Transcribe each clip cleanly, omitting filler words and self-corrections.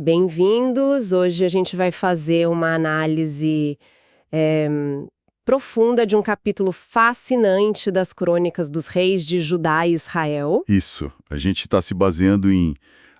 Bem-vindos! Hoje a gente vai fazer uma análise eh, profunda de um capítulo fascinante das Crônicas dos Reis de Judá e Israel. Isso. A gente está se baseando em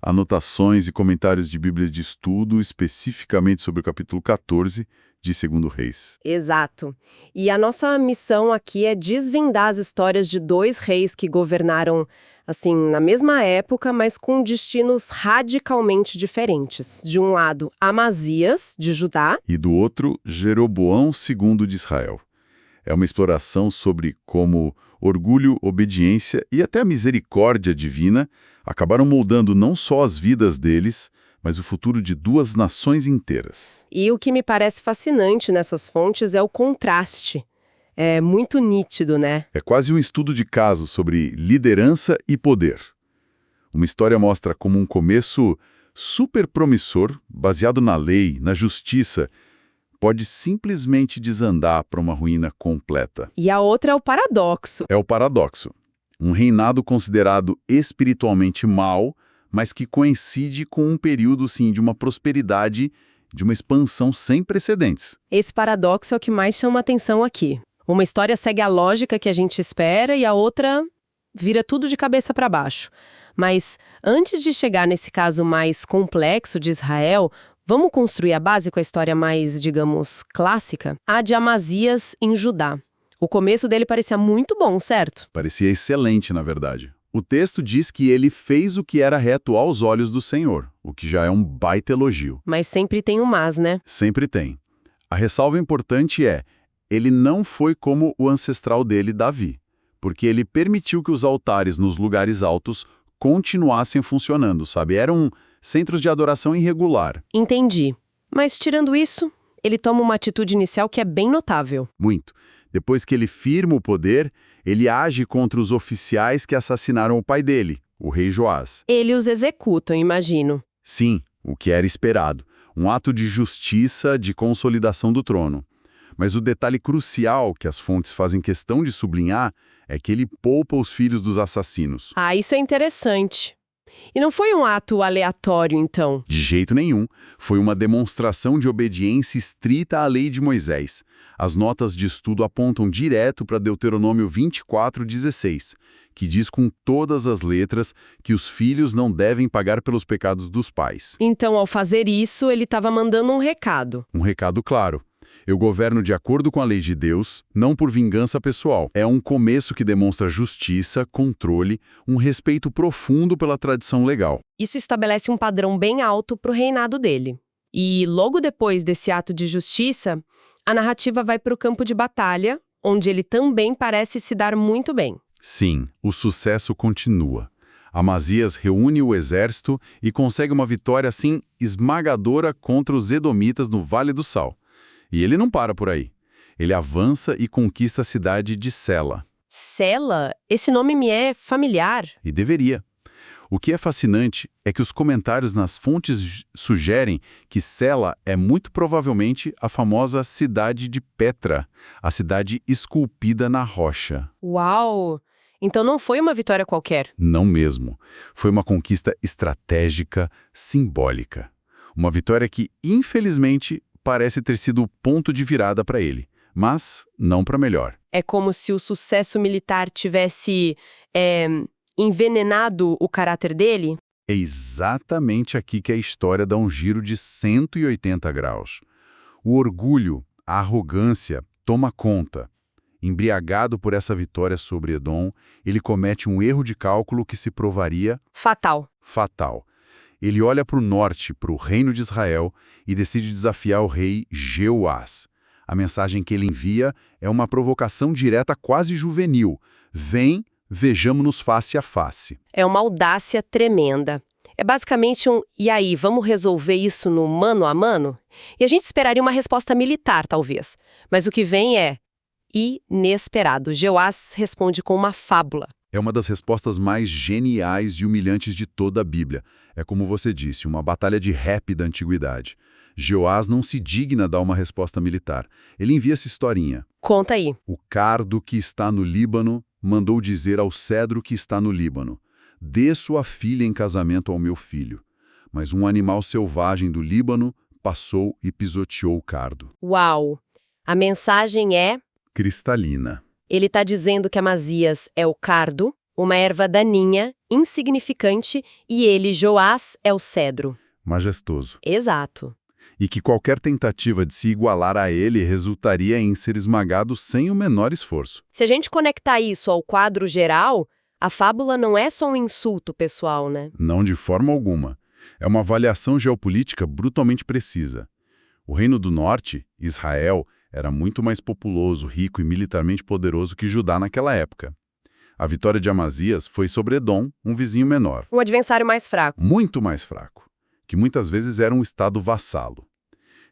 anotações e comentários de Bíblias de estudo, especificamente sobre o capítulo 14 de 2 Reis. Exato. E a nossa missão aqui é desvendar as histórias de dois reis que governaram, assim, na mesma época, mas com destinos radicalmente diferentes. De um lado, Amazias, de Judá. E do outro, Jeroboão II de Israel. É uma exploração sobre como orgulho, obediência e até a misericórdia divina acabaram moldando não só as vidas deles, mas o futuro de duas nações inteiras. E o que me parece fascinante nessas fontes é o contraste. É muito nítido, né? É quase um estudo de caso sobre liderança e poder. Uma história mostra como um começo super promissor, baseado na lei, na justiça, pode simplesmente desandar para uma ruína completa. E a outra é o paradoxo. É o paradoxo. Um reinado considerado espiritualmente mau, mas que coincide com um período, sim, de uma prosperidade, de uma expansão sem precedentes. Esse paradoxo é o que mais chama atenção aqui. Uma história segue a lógica que a gente espera e a outra vira tudo de cabeça para baixo. Mas antes de chegar nesse caso mais complexo de Israel, vamos construir a base com a história mais, digamos, clássica? A de Amazias em Judá. O começo dele parecia muito bom, certo? Parecia excelente, na verdade. O texto diz que ele fez o que era reto aos olhos do Senhor, o que já é um baita elogio. Mas sempre tem um mas, né? Sempre tem. A ressalva importante é, ele não foi como o ancestral dele, Davi, porque ele permitiu que os altares nos lugares altos continuassem funcionando, sabe? Eram centros de adoração irregular. Entendi. Mas tirando isso, ele toma uma atitude inicial que é bem notável. Muito. Depois que ele firma o poder, ele age contra os oficiais que assassinaram o pai dele, o rei Joás. Ele os executa, eu imagino. Sim, o que era esperado. Um ato de justiça, de consolidação do trono. Mas o detalhe crucial que as fontes fazem questão de sublinhar é que ele poupa os filhos dos assassinos. Ah, isso é interessante. E não foi um ato aleatório, então? De jeito nenhum. Foi uma demonstração de obediência estrita à lei de Moisés. As notas de estudo apontam direto para Deuteronômio 24:16, que diz com todas as letras que os filhos não devem pagar pelos pecados dos pais. Então, ao fazer isso, ele estava mandando um recado. Um recado claro. Eu governo de acordo com a lei de Deus, não por vingança pessoal. É um começo que demonstra justiça, controle, um respeito profundo pela tradição legal. Isso estabelece um padrão bem alto para o reinado dele. E logo depois desse ato de justiça, a narrativa vai para o campo de batalha, onde ele também parece se dar muito bem. Sim, o sucesso continua. Amazias reúne o exército e consegue uma vitória, assim, esmagadora contra os edomitas no Vale do Sal. E ele não para por aí. Ele avança e conquista a cidade de Sela. Sela? Esse nome me é familiar. E deveria. O que é fascinante é que os comentários nas fontes sugerem que Sela é muito provavelmente a famosa cidade de Petra, a cidade esculpida na rocha. Uau! Então não foi uma vitória qualquer. Não mesmo. Foi uma conquista estratégica, simbólica. Uma vitória que, infelizmente, parece ter sido o ponto de virada para ele, mas não para melhor. É como se o sucesso militar tivesse envenenado o caráter dele? É exatamente aqui que a história dá um giro de 180 graus. O orgulho, a arrogância, toma conta. Embriagado por essa vitória sobre Edom, ele comete um erro de cálculo que se provaria Fatal. fatal. Ele olha para o norte, para o reino de Israel, e decide desafiar o rei Jeoás. A mensagem que ele envia é uma provocação direta quase juvenil. Vem, vejamo-nos face a face. É uma audácia tremenda. É basicamente um, e aí, vamos resolver isso no mano a mano? E a gente esperaria uma resposta militar, talvez. Mas o que vem é inesperado. Jeoás responde com uma fábula. É uma das respostas mais geniais e humilhantes de toda a Bíblia. É como você disse, uma batalha de rap da antiguidade. Jeoás não se digna a dar uma resposta militar. Ele envia essa historinha. Conta aí. O cardo que está no Líbano mandou dizer ao cedro que está no Líbano: dê sua filha em casamento ao meu filho. mas um animal selvagem do Líbano passou e pisoteou o cardo. Uau! A mensagem é: Cristalina. ele está dizendo que Amazias é o cardo, uma erva daninha, insignificante, e ele, Joás, é o cedro. Majestoso. Exato. E que qualquer tentativa de se igualar a ele resultaria em ser esmagado sem o menor esforço. Se a gente conectar isso ao quadro geral, a fábula não é só um insulto pessoal, né? Não de forma alguma. É uma avaliação geopolítica brutalmente precisa. O Reino do Norte, Israel, era muito mais populoso, rico e militarmente poderoso que Judá naquela época. A vitória de Amazias foi sobre Edom, um vizinho menor. Um adversário mais fraco. Muito mais fraco, que muitas vezes era um estado vassalo.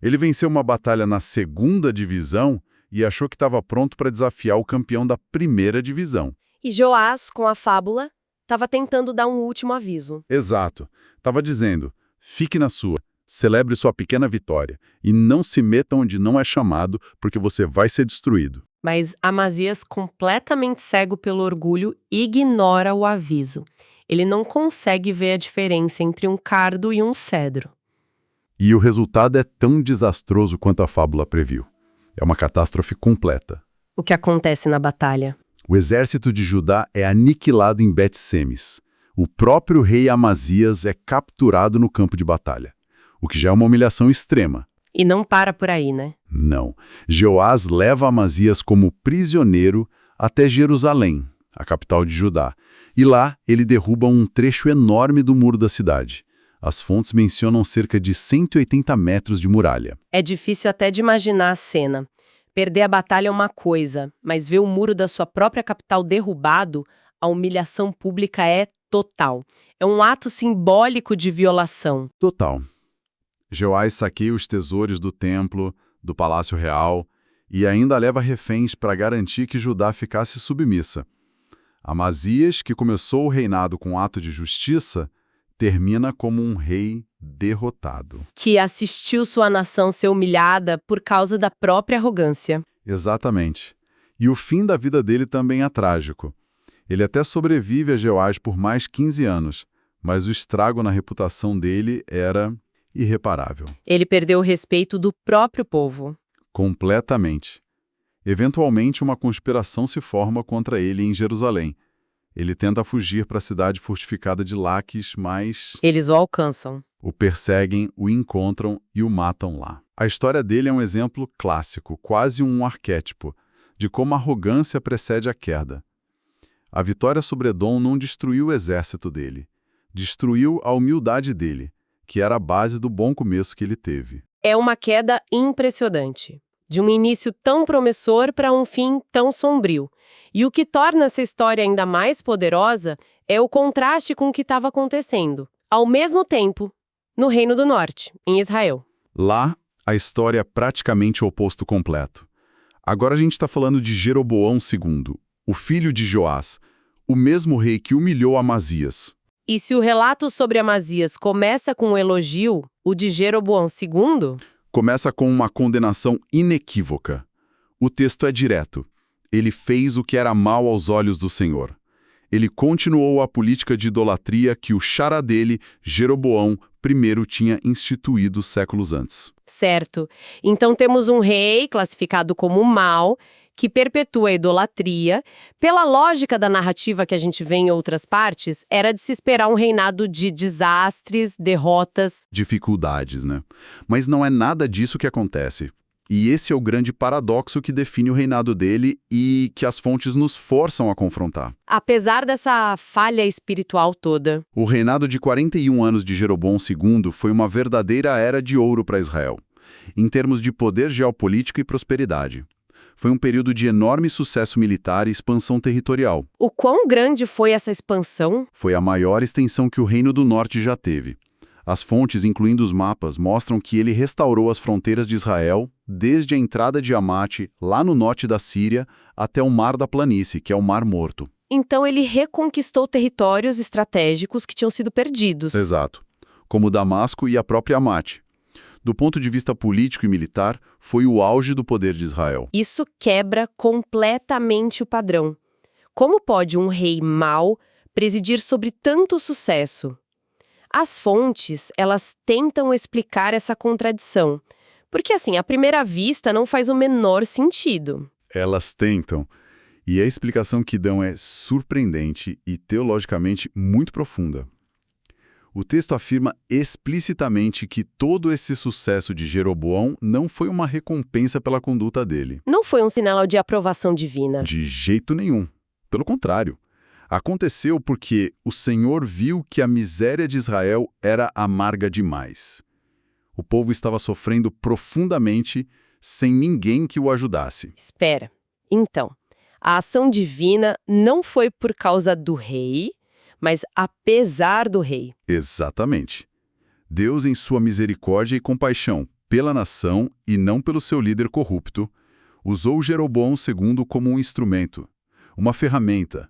Ele venceu uma batalha na 2ª divisão e achou que estava pronto para desafiar o campeão da 1ª divisão. E Joás, com a fábula, estava tentando dar um último aviso. Exato. Estava dizendo, fique na sua, celebre sua pequena vitória e não se meta onde não é chamado, porque você vai ser destruído. Mas Amazias, completamente cego pelo orgulho, ignora o aviso. Ele não consegue ver a diferença entre um cardo e um cedro. E o resultado é tão desastroso quanto a fábula previu. É uma catástrofe completa. O que acontece na batalha? O exército de Judá é aniquilado em Bet-Semes. O próprio rei Amazias é capturado no campo de batalha, o que já é uma humilhação extrema. E não para por aí, né? Não. Joás leva Amazias como prisioneiro até Jerusalém, a capital de Judá, e lá ele derruba um trecho enorme do muro da cidade. As fontes mencionam cerca de 180 metros de muralha. É difícil até de imaginar a cena. Perder a batalha é uma coisa, mas ver o muro da sua própria capital derrubado, a humilhação pública é total. É um ato simbólico de violação. Total. Joás saqueia os tesouros do templo, do palácio real, e ainda leva reféns para garantir que Judá ficasse submissa. Amazias, que começou o reinado com ato de justiça, termina como um rei derrotado. Que assistiu sua nação ser humilhada por causa da própria arrogância. Exatamente. E o fim da vida dele também é trágico. Ele até sobrevive a Joás por mais 15 anos, mas o estrago na reputação dele era irreparável. Ele perdeu o respeito do próprio povo. Completamente. Eventualmente, uma conspiração se forma contra ele em Jerusalém. Ele tenta fugir para a cidade fortificada de Laquis, mas Eles o alcançam. o perseguem, o encontram e o matam lá. A história dele é um exemplo clássico, quase um arquétipo, de como a arrogância precede a queda. A vitória sobre Edom não destruiu o exército dele, destruiu a humildade dele, que era a base do bom começo que ele teve. É uma queda impressionante. De um início tão promissor para um fim tão sombrio. E o que torna essa história ainda mais poderosa é o contraste com o que estava acontecendo, ao mesmo tempo, no Reino do Norte, em Israel. Lá, a história é praticamente o oposto completo. Agora a gente está falando de Jeroboão II, o filho de Joás, o mesmo rei que humilhou Amazias. E se o relato sobre Amazias começa com um elogio, o de Jeroboão II? Começa com uma condenação inequívoca. O texto é direto. Ele fez o que era mal aos olhos do Senhor. Ele continuou a política de idolatria que o xará dele, Jeroboão, I, tinha instituído séculos antes. Certo. Então temos um rei classificado como mau, que perpetua a idolatria. Pela lógica da narrativa que a gente vê em outras partes, era de se esperar um reinado de desastres, derrotas. Dificuldades, né? Mas não é nada disso que acontece. E esse é o grande paradoxo que define o reinado dele e que as fontes nos forçam a confrontar. Apesar dessa falha espiritual toda. O reinado de 41 anos de Jeroboão II foi uma verdadeira era de ouro para Israel, em termos de poder geopolítico e prosperidade. Foi um período de enorme sucesso militar e expansão territorial. O quão grande foi essa expansão? Foi a maior extensão que o Reino do Norte já teve. As fontes, incluindo os mapas, mostram que ele restaurou as fronteiras de Israel, desde a entrada de Amate, lá no norte da Síria, até o Mar da Planície, que é o Mar Morto. Então ele reconquistou territórios estratégicos que tinham sido perdidos. Exato. Como Damasco e a própria Amate. Do ponto de vista político e militar, foi o auge do poder de Israel. Isso quebra completamente o padrão. Como pode um rei mau presidir sobre tanto sucesso? As fontes, elas tentam explicar essa contradição. Porque, assim, à primeira vista não faz o menor sentido. Elas tentam. E a explicação que dão é surpreendente e teologicamente muito profunda. O texto afirma explicitamente que todo esse sucesso de Jeroboão não foi uma recompensa pela conduta dele. Não foi um sinal de aprovação divina. De jeito nenhum. Pelo contrário. Aconteceu porque o Senhor viu que a miséria de Israel era amarga demais. O povo estava sofrendo profundamente sem ninguém que o ajudasse. Espera. Então, a ação divina não foi por causa do rei, mas apesar do rei. Exatamente. Deus, em sua misericórdia e compaixão pela nação e não pelo seu líder corrupto, usou Jeroboão II como um instrumento, uma ferramenta,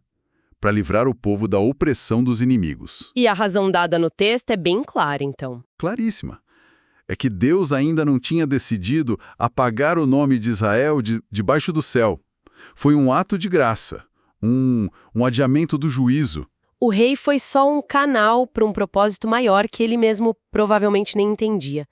para livrar o povo da opressão dos inimigos. E a razão dada no texto é bem clara, então. Claríssima. É que Deus ainda não tinha decidido apagar o nome de Israel debaixo do céu. Foi um ato de graça, um adiamento do juízo. O rei foi só um canal para um propósito maior que ele mesmo provavelmente nem entendia.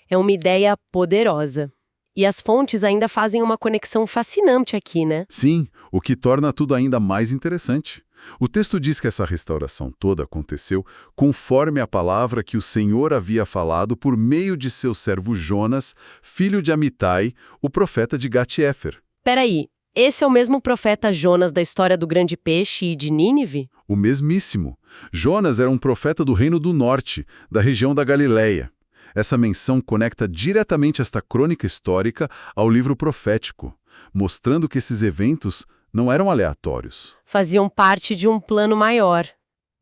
É uma ideia poderosa. E as fontes ainda fazem uma conexão fascinante aqui, né? Sim, o que torna tudo ainda mais interessante. O texto diz que essa restauração toda aconteceu conforme a palavra que o Senhor havia falado por meio de seu servo Jonas, filho de Amitai, o profeta de Gat-Hefer. Peraí, esse é o mesmo profeta Jonas da história do grande peixe e de Nínive? O mesmíssimo. Jonas era um profeta do Reino do Norte, da região da Galileia. Essa menção conecta diretamente esta crônica histórica ao livro profético, mostrando que esses eventos não eram aleatórios. Faziam parte de um plano maior.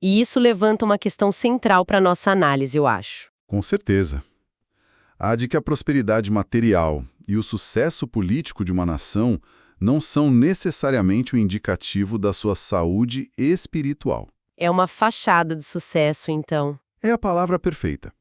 E isso levanta uma questão central para a nossa análise, eu acho. Com certeza. A de que a prosperidade material e o sucesso político de uma nação não são necessariamente o indicativo da sua saúde espiritual. É uma fachada de sucesso, então. É a palavra perfeita.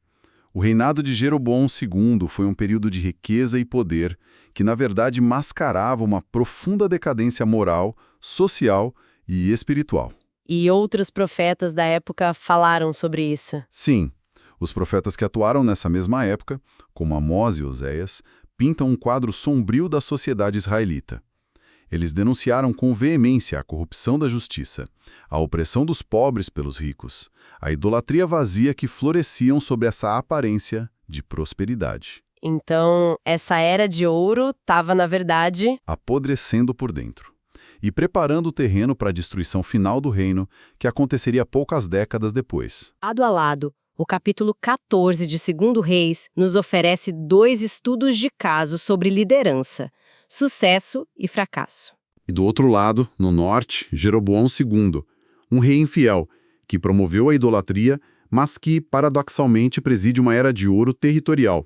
O reinado de Jeroboão II foi um período de riqueza e poder que, na verdade, mascarava uma profunda decadência moral, social e espiritual. E outros profetas da época falaram sobre isso. Sim, os profetas que atuaram nessa mesma época, como Amós e Oséias, pintam um quadro sombrio da sociedade israelita. Eles denunciaram com veemência a corrupção da justiça, a opressão dos pobres pelos ricos, a idolatria vazia que floresciam sobre essa aparência de prosperidade. Então, essa era de ouro estava, na verdade, apodrecendo por dentro e preparando o terreno para a destruição final do reino, que aconteceria poucas décadas depois. lado a lado. O capítulo 14 de 2 Reis nos oferece 2 estudos de caso sobre liderança, sucesso e fracasso. E do outro lado, no norte, Jeroboão II, um rei infiel, que promoveu a idolatria, mas que, paradoxalmente, preside uma era de ouro territorial.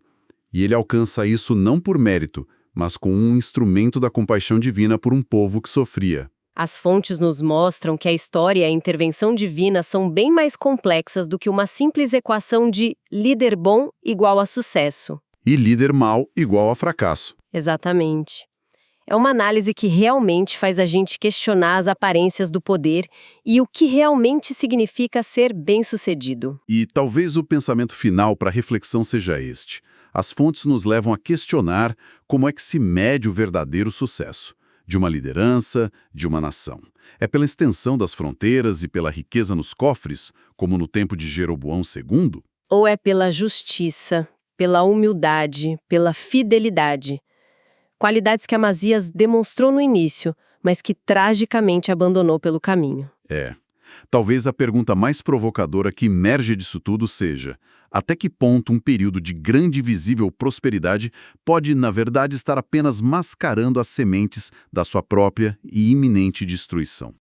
E ele alcança isso não por mérito, mas com um instrumento da compaixão divina por um povo que sofria. As fontes nos mostram que a história e a intervenção divina são bem mais complexas do que uma simples equação de líder bom igual a sucesso. E líder mau igual a fracasso. Exatamente. É uma análise que realmente faz a gente questionar as aparências do poder e o que realmente significa ser bem-sucedido. E talvez o pensamento final para a reflexão seja este. As fontes nos levam a questionar como é que se mede o verdadeiro sucesso de uma liderança, de uma nação. É pela extensão das fronteiras e pela riqueza nos cofres, como no tempo de Jeroboão II? Ou é pela justiça, pela humildade, pela fidelidade? Qualidades que Amazias demonstrou no início, mas que tragicamente abandonou pelo caminho. Talvez a pergunta mais provocadora que emerge disso tudo seja: até que ponto um período de grande e visível prosperidade pode, na verdade, estar apenas mascarando as sementes da sua própria e iminente destruição?